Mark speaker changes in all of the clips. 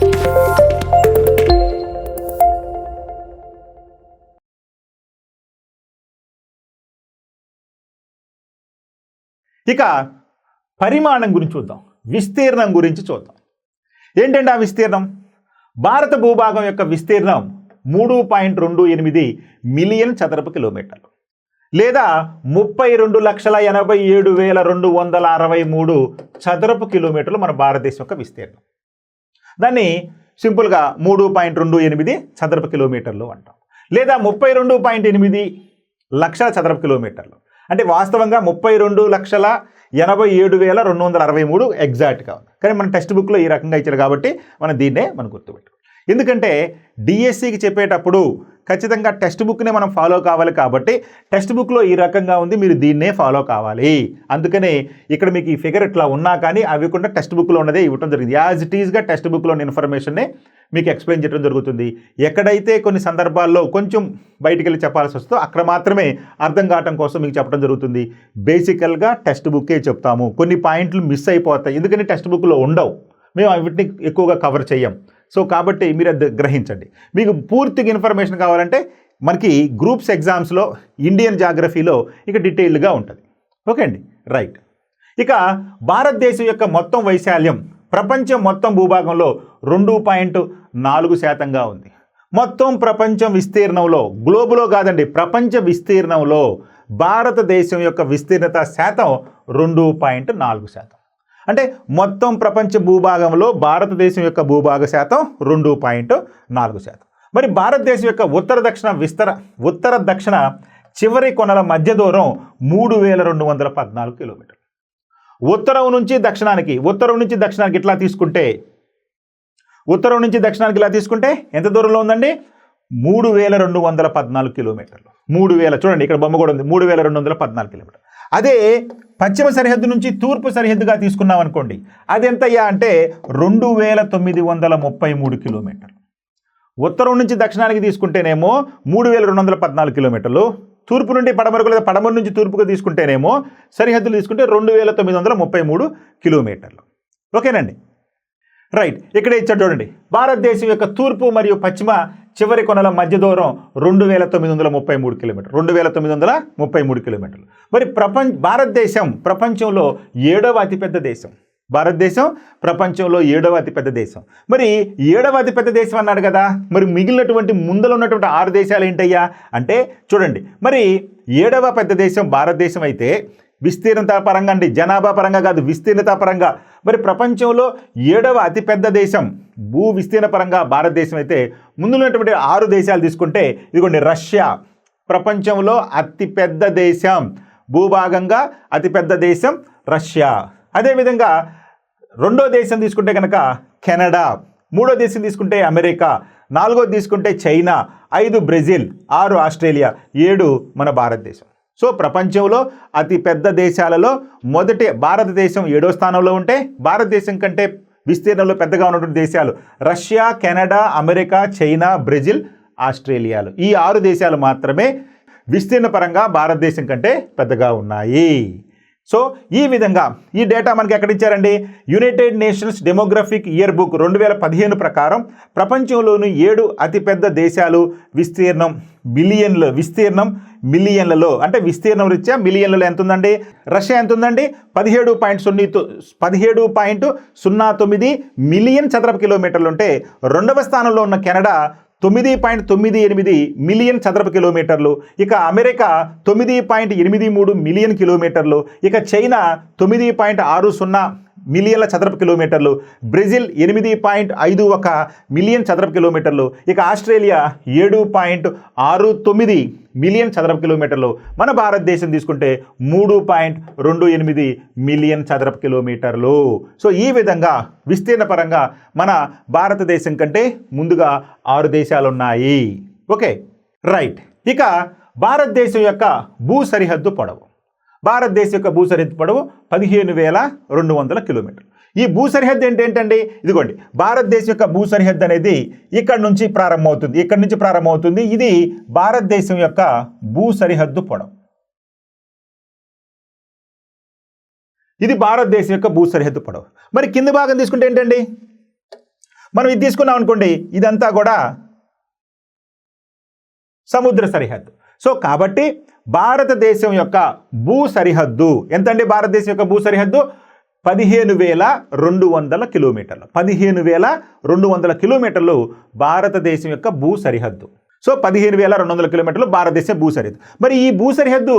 Speaker 1: ఇక పరిమాణం గురించి చూద్దాం, విస్తీర్ణం గురించి చూద్దాం. ఏంటంటే ఆ విస్తీర్ణం, భారత భూభాగం యొక్క విస్తీర్ణం 3.28 మిలియన్ చదరపు కిలోమీటర్లు లేదా 32,87,263 చదరపు కిలోమీటర్లు మన భారతదేశం యొక్క విస్తీర్ణం. దాన్ని సింపుల్గా 3.28 చదరపు కిలోమీటర్లు అంటాం, లేదా 32.8 లక్షల చదరపు కిలోమీటర్లు. అంటే వాస్తవంగా 32,87,263 ఎగ్జాక్ట్గా ఉంది, కానీ మన టెక్స్ట్ బుక్లో ఈ రకంగా ఇచ్చారు కాబట్టి మనం దీన్నే మనం గుర్తుపెట్టుకోవాలి. ఎందుకంటే డిఎస్సికి చెప్పేటప్పుడు ఖచ్చితంగా టెక్స్ట్ బుక్నే మనం ఫాలో కావాలి కాబట్టి టెక్స్ట్ బుక్లో ఈ రకంగా ఉంది, మీరు దీన్నే ఫాలో కావాలి. అందుకనే ఇక్కడ మీకు ఈ ఫిగర్ ఇట్లా ఉన్నా కానీ అవి కూడా టెక్స్ట్ బుక్లో ఉన్నదే ఇవ్వడం జరిగింది. యాజ్ ఇట్ ఈస్గా టెక్స్ట్ బుక్లోని ఇన్ఫర్మేషన్నే మీకు ఎక్స్ప్లెయిన్ చేయడం జరుగుతుంది. ఎక్కడైతే కొన్ని సందర్భాల్లో కొంచెం బయటికి వెళ్ళి చెప్పాల్సి వస్తుందో అక్కడ మాత్రమే అర్థం కావడం కోసం మీకు చెప్పడం జరుగుతుంది. బేసికల్గా టెక్స్ట్ బుక్కే చెప్తాము, కొన్ని పాయింట్లు మిస్ అయిపోతాయి ఎందుకని టెక్స్ట్ బుక్లో ఉండవు, మేము వీటిని ఎక్కువగా కవర్ చేయం. సో కాబట్టి మీరు అది గ్రహించండి. మీకు పూర్తిగా ఇన్ఫర్మేషన్ కావాలంటే మనకి గ్రూప్స్ ఎగ్జామ్స్లో ఇండియన్ జాగ్రఫీలో ఇక డీటెయిల్డ్గా ఉంటుంది. ఓకే అండి, రైట్. ఇక భారతదేశం యొక్క మొత్తం వైశాల్యం ప్రపంచం మొత్తం భూభాగంలో 2.4% ఉంది. మొత్తం ప్రపంచం విస్తీర్ణంలో, గ్లోబులో కాదండి, ప్రపంచ విస్తీర్ణంలో భారతదేశం యొక్క విస్తీర్ణత శాతం 2.4%. అంటే మొత్తం ప్రపంచ భూభాగంలో భారతదేశం యొక్క భూభాగ శాతం 2.4%. మరి భారతదేశం యొక్క ఉత్తర దక్షిణ చివరి కొనల మధ్య దూరం 3,214 కిలోమీటర్లు. ఉత్తరం నుంచి దక్షిణానికి ఇట్లా తీసుకుంటే, ఎంత దూరంలో ఉందండి? 3,214 కిలోమీటర్లు. 3,000 చూడండి, ఇక్కడ బొమ్మ కూడా ఉంది, 3,214 కిలోమీటర్లు. అదే పశ్చిమ సరిహద్దు నుంచి తూర్పు సరిహద్దుగా తీసుకున్నాం అనుకోండి, అది ఎంతయ్యా అంటే 2,933 కిలోమీటర్లు. ఉత్తరం నుంచి దక్షిణానికి తీసుకుంటేనేమో 3,214 కిలోమీటర్లు, తూర్పు నుండి పడమరకు లేదా పడమర నుంచి తూర్పుగా తీసుకుంటేనేమో సరిహద్దులు తీసుకుంటే 2,933 కిలోమీటర్లు. ఓకేనండి, రైట్. ఇక్కడ ఇచ్చాడు చూడండి, భారతదేశం యొక్క తూర్పు మరియు పశ్చిమ చివరి కొనల మధ్య దూరం 2,933 కిలోమీటర్లు. 2,933 కిలోమీటర్లు. మరి భారతదేశం ప్రపంచంలో 7వ అతిపెద్ద దేశం. భారతదేశం ప్రపంచంలో 7వ అతిపెద్ద దేశం. మరి 7వ అతిపెద్ద దేశం అన్నాడు కదా, మరి మిగిలినటువంటి ముందర ఉన్నటువంటి 6 దేశాలు ఏంటయ్యా అంటే చూడండి, మరి 7వ పెద్ద దేశం భారతదేశం అయితే విస్తీర్ణత పరంగా అండి, జనాభా పరంగా కాదు, విస్తీర్ణత పరంగా మరి ప్రపంచంలో 7వ అతిపెద్ద దేశం భూ విస్తీర్ణ పరంగా భారతదేశం అయితే ముందున్నటువంటి 6 దేశాలు తీసుకుంటే ఇదిగోండి, రష్యా ప్రపంచంలో అతిపెద్ద దేశం, భూభాగంగా అతిపెద్ద దేశం రష్యా. అదేవిధంగా రెండో దేశం తీసుకుంటే కనుక కెనడా, మూడో దేశం తీసుకుంటే అమెరికా, నాలుగో తీసుకుంటే చైనా, 5 బ్రెజిల్, 6 ఆస్ట్రేలియా, 7 మన భారతదేశం. సో ప్రపంచంలో అతి పెద్ద దేశాలలో మొదటి భారతదేశం 7వ స్థానంలో ఉంటే, భారతదేశం కంటే విస్తీర్ణంలో పెద్దగా ఉన్నటువంటి దేశాలు Russia, Canada, America, China, Brazil, ఆస్ట్రేలియాలు. ఈ 6 దేశాలు మాత్రమే విస్తీర్ణ పరంగా భారతదేశం కంటే పెద్దగా ఉన్నాయి. సో ఈ విధంగా ఈ డేటా మనకి ఎక్కడ ఇచ్చారండి? United nations demographic year book 2015 ప్రకారం ప్రపంచంలోని 7 అతిపెద్ద దేశాలు విస్తీర్ణం మిలియన్లలో, అంటే విస్తీర్ణం రీత్యా మిలియన్లలో ఎంత ఉందండి? రష్యా ఎంత ఉందండి? 17.09 మిలియన్ చదరపు కిలోమీటర్లు ఉంటే, రెండవ స్థానంలో ఉన్న కెనడా 9.98 మిలియన్ చదరపు కిలోమీటర్లు, ఇక అమెరికా 9.83 మిలియన్ కిలోమీటర్లు, ఇక చైనా 9.60 మిలియన్ల చదరపు కిలోమీటర్లు, బ్రెజిల్ 8.51 మిలియన్ చదరపు కిలోమీటర్లు, ఇక ఆస్ట్రేలియా 7.69 మిలియన్ చదరపు కిలోమీటర్లు. మన భారతదేశం తీసుకుంటే 3.28 మిలియన్ చదరపు కిలోమీటర్లు. సో ఈ విధంగా విస్తీర్ణ పరంగా మన భారతదేశం కంటే ముందుగా 6 దేశాలు ఉన్నాయి. Okay, right. ఇక భారతదేశం యొక్క భూ సరిహద్దు పొడవు, 15,200 కిలోమీటర్లు. ఈ భూ సరిహద్దు ఏంటండి? ఇదిగోండి, భారతదేశం యొక్క భూ సరిహద్దు అనేది ఇక్కడ నుంచి ప్రారంభమవుతుంది. ఇది భారతదేశం యొక్క భూ సరిహద్దు పొడవు. ఇది భారతదేశం యొక్క భూ సరిహద్దు పొడవు. మరి కింది భాగం తీసుకుంటే ఏంటండి? మనం ఇది తీసుకున్నాం అనుకోండి, ఇదంతా కూడా సముద్ర సరిహద్దు. సో కాబట్టి భారతదేశం యొక్క భూ సరిహద్దు ఎంతండి? భారతదేశం యొక్క భూ సరిహద్దు 15,200 కిలోమీటర్లు. 15,200 కిలోమీటర్లు భారతదేశం యొక్క భూ సరిహద్దు. సో 15,200 కిలోమీటర్లు భారతదేశం భూ సరిహద్దు. మరి ఈ భూ సరిహద్దు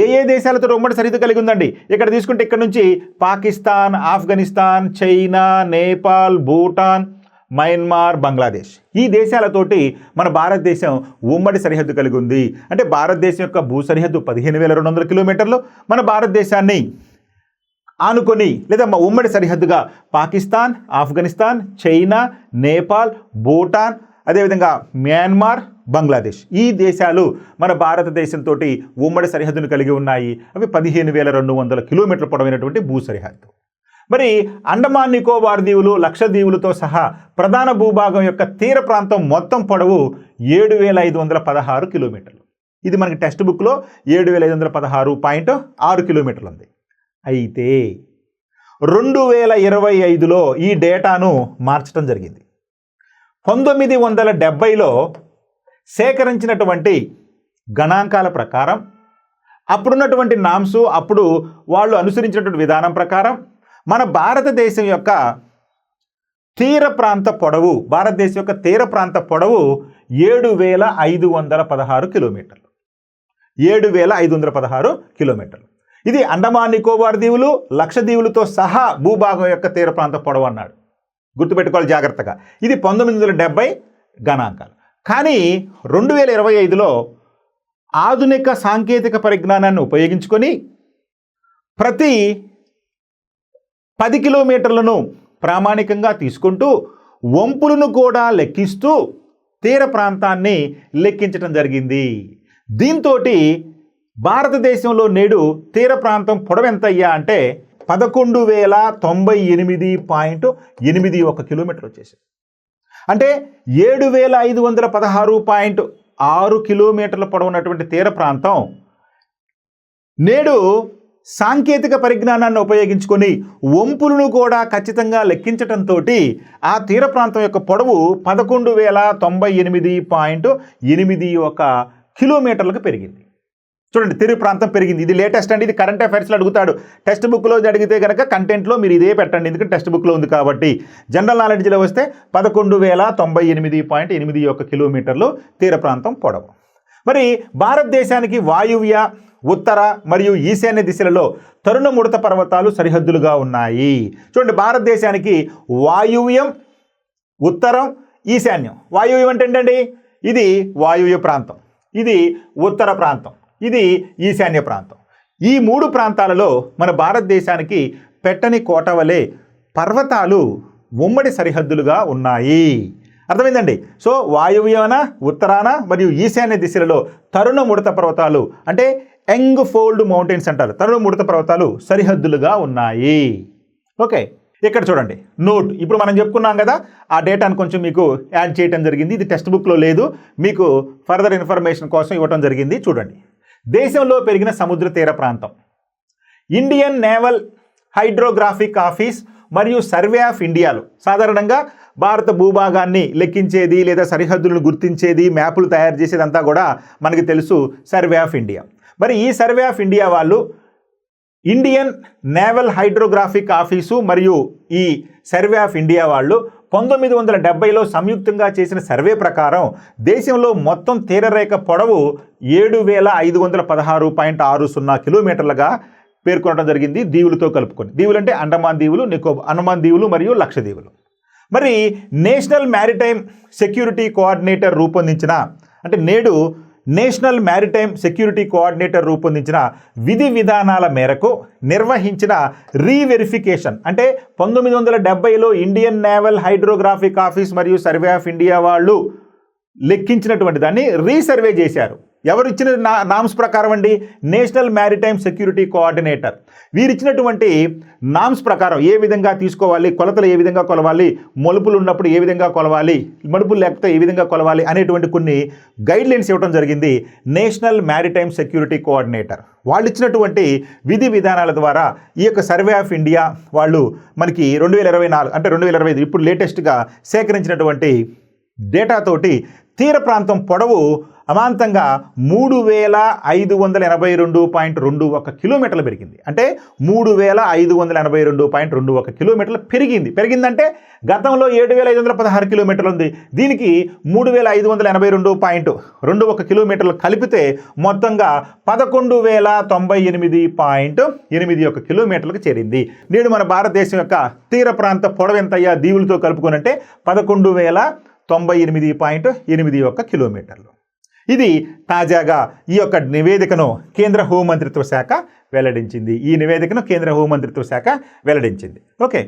Speaker 1: ఏ దేశాలతో ఉమ్మడి సరిహద్దు కలిగి ఉందండి? ఇక్కడ తీసుకుంటే ఇక్కడ నుంచి పాకిస్తాన్, ఆఫ్ఘనిస్తాన్, చైనా, నేపాల్, భూటాన్, మయన్మార్, బంగ్లాదేశ్, ఈ దేశాలతోటి మన భారతదేశం ఉమ్మడి సరిహద్దు కలిగి ఉంది. అంటే భారతదేశం యొక్క భూ సరిహద్దు 15,200 కిలోమీటర్లు. మన భారతదేశాన్ని ఆనుకొని లేదా ఉమ్మడి సరిహద్దుగా పాకిస్తాన్, ఆఫ్ఘనిస్తాన్, చైనా, నేపాల్, భూటాన్, అదేవిధంగా మయన్మార్, బంగ్లాదేశ్, ఈ దేశాలు మన భారతదేశంతో ఉమ్మడి సరిహద్దును కలిగి ఉన్నాయి. అవి 15,200 కిలోమీటర్ల పొడవైనటువంటి భూ సరిహద్దు. మరి అండమాన్ నికోబార్ దీవులు, లక్షద్వీపులతో సహా ప్రధాన భూభాగం యొక్క తీర ప్రాంతం మొత్తం పొడవు 7,516 కిలోమీటర్లు. ఇది మనకి టెక్స్ట్ బుక్లో 7,516.6 కిలోమీటర్లు ఉంది. అయితే 2025లో ఈ డేటాను మార్చడం జరిగింది. 1970లో సేకరించినటువంటి గణాంకాల ప్రకారం, అప్పుడున్నటువంటి నామ్స్, అప్పుడు వాళ్ళు అనుసరించినటువంటి విధానం ప్రకారం మన భారతదేశం యొక్క తీర ప్రాంత పొడవు 7,516 కిలోమీటర్లు. 7,516 కిలోమీటర్లు. ఇది అండమాన్ నికోబార్ దీవులు, లక్షద్వీపులతో సహా భూభాగం యొక్క తీర ప్రాంత పొడవు అన్నాడు. గుర్తుపెట్టుకోవాలి జాగ్రత్తగా. ఇది 1970 గణాంకాలు. కానీ 2025లో ఆధునిక సాంకేతిక పరిజ్ఞానాన్ని ఉపయోగించుకొని ప్రతి 10 కిలోమీటర్లను ప్రామాణికంగా తీసుకుంటూ వంపులను కూడా లెక్కిస్తూ తీర ప్రాంతాన్ని లెక్కించడం జరిగింది. దీంతో భారతదేశంలో నేడు తీర ప్రాంతం పొడవు ఎంత అయ్యా అంటే 11,098.81 కిలోమీటర్లు వచ్చేసింది. అంటే 7,516.6 కిలోమీటర్ల పొడవున్నటువంటి తీర ప్రాంతం నేడు సాంకేతిక పరిజ్ఞానాన్ని ఉపయోగించుకొని వంపులను కూడా ఖచ్చితంగా లెక్కించడంతో ఆ తీర ప్రాంతం యొక్క పొడవు 11,098.81 కిలోమీటర్లకు పెరిగింది. చూడండి, తీర ప్రాంతం పెరిగింది. ఇది లేటెస్ట్ అండి. ఇది కరెంట్ అఫైర్స్లో అడుగుతాడు. టెక్స్ట్ బుక్లో అడిగితే కనుక కంటెంట్లో మీరు ఇదే పెట్టండి, ఎందుకంటే టెక్స్ట్ బుక్లో ఉంది కాబట్టి. జనరల్ నాలెడ్జ్లో వస్తే 11,098.81 కిలోమీటర్లు తీర ప్రాంతం పొడవు. మరి భారతదేశానికి వాయువ్య, ఉత్తర మరియు ఈశాన్య దిశలలో తరుణ ముడత పర్వతాలు సరిహద్దులుగా ఉన్నాయి. చూడండి, భారతదేశానికి వాయువ్యం, ఉత్తరం, ఈశాన్యం. వాయువ్యం అంటే ఏంటండి? ఇది వాయువ్య ప్రాంతం, ఇది ఉత్తర ప్రాంతం, ఇది ఈశాన్య ప్రాంతం. ఈ 3 ప్రాంతాలలో మన భారతదేశానికి పెట్టని కోట వలె పర్వతాలు ఉమ్మడి సరిహద్దులుగా ఉన్నాయి. అర్థమైందండి? సో వాయువ్యాన, ఉత్తరాన మరియు ఈశాన్య దిశలలో తరుణ ముడత పర్వతాలు అంటే యంగ్ ఫోల్డ్ మౌంటైన్స్ అంటారు. తరుణ ముడత పర్వతాలు సరిహద్దులుగా ఉన్నాయి. ఓకే, ఇక్కడ చూడండి నోట్. ఇప్పుడు మనం చెప్పుకున్నాం కదా, ఆ డేటాను కొంచెం మీకు యాడ్ చేయడం జరిగింది. ఇది టెక్స్ట్ బుక్లో లేదు, మీకు ఫర్దర్ ఇన్ఫర్మేషన్ కోసం ఇవ్వటం జరిగింది. చూడండి, దేశంలో పెరిగిన సముద్ర తీర ప్రాంతం. ఇండియన్ నేవల్ హైడ్రోగ్రాఫిక్ ఆఫీస్ మరియు సర్వే ఆఫ్ ఇండియాలో సాధారణంగా భారత భూభాగాన్ని లెక్కించేది లేదా సరిహద్దులను గుర్తించేది, మ్యాపులు తయారు చేసేదంతా కూడా మనకి తెలుసు, సర్వే ఆఫ్ ఇండియా. మరి ఈ సర్వే ఆఫ్ ఇండియా వాళ్ళు ఇండియన్ నేవల్ హైడ్రోగ్రాఫిక్ ఆఫీసు మరియు ఈ సర్వే ఆఫ్ ఇండియా వాళ్ళు 1970లో సంయుక్తంగా చేసిన సర్వే ప్రకారం దేశంలో మొత్తం తీరరేఖ పొడవు 7,516.60 కిలోమీటర్లుగా పేర్కొనడం జరిగింది, దీవులతో కలుపుకొని. దీవులు అంటే అండమాన్ దీవులు మరియు లక్షద్వీపులు. మరి నేషనల్ మ్యారిటైమ్ సెక్యూరిటీ కోఆర్డినేటర్ రూపొందించిన, అంటే నేడు నేషనల్ మ్యారిటైమ్ సెక్యూరిటీ కోఆర్డినేటర్ రూపొందించిన విధి విధానాల మేరకు నిర్వహించిన రీవెరిఫికేషన్, అంటే 1970లో ఇండియన్ నేవల్ హైడ్రోగ్రాఫిక్ ఆఫీస్ మరియు సర్వే ఆఫ్ ఇండియా వాళ్ళు లెక్కించినటువంటి దాన్ని రీసర్వే చేశారు. ఎవరు ఇచ్చిన నామ్స్ ప్రకారం అండి? National maritime security coordinator. వీరిచ్చినటువంటి నామ్స్ ప్రకారం ఏ విధంగా తీసుకోవాలి, కొలతలు ఏ విధంగా కొలవాలి, మలుపులు ఉన్నప్పుడు ఏ విధంగా కొలవాలి, మలుపులు లేకపోతే ఏ విధంగా కొలవాలి అనేటువంటి కొన్ని గైడ్లైన్స్ ఇవ్వడం జరిగింది నేషనల్ మ్యారిటైమ్ సెక్యూరిటీ కోఆర్డినేటర్. వాళ్ళు ఇచ్చినటువంటి విధి విధానాల ద్వారా ఈ యొక్క సర్వే ఆఫ్ ఇండియా వాళ్ళు మనకి 2024 అంటే 2025 ఇప్పుడు లేటెస్ట్గా సేకరించినటువంటి డేటాతోటి తీర ప్రాంతం పొడవు అమాంతంగా 3582.21 కిలోమీటర్లు పెరిగింది. అంటే 3582.21 కిలోమీటర్లు పెరిగిందంటే గతంలో 7516 కిలోమీటర్లు ఉంది. దీనికి 3582.21 కిలోమీటర్లు కలిపితే మొత్తంగా 11,098.81 కిలోమీటర్లకు చేరింది. నేడు మన భారతదేశం యొక్క తీర ప్రాంత పొడవు ఎంతయ్యా దీవులతో కలుపుకొనంటే 11,098.81 కిలోమీటర్లు. ఇది తాజాగా ఈ యొక్క నివేదికను కేంద్ర హోంమంత్రిత్వ శాఖ వెల్లడించింది. ఓకే.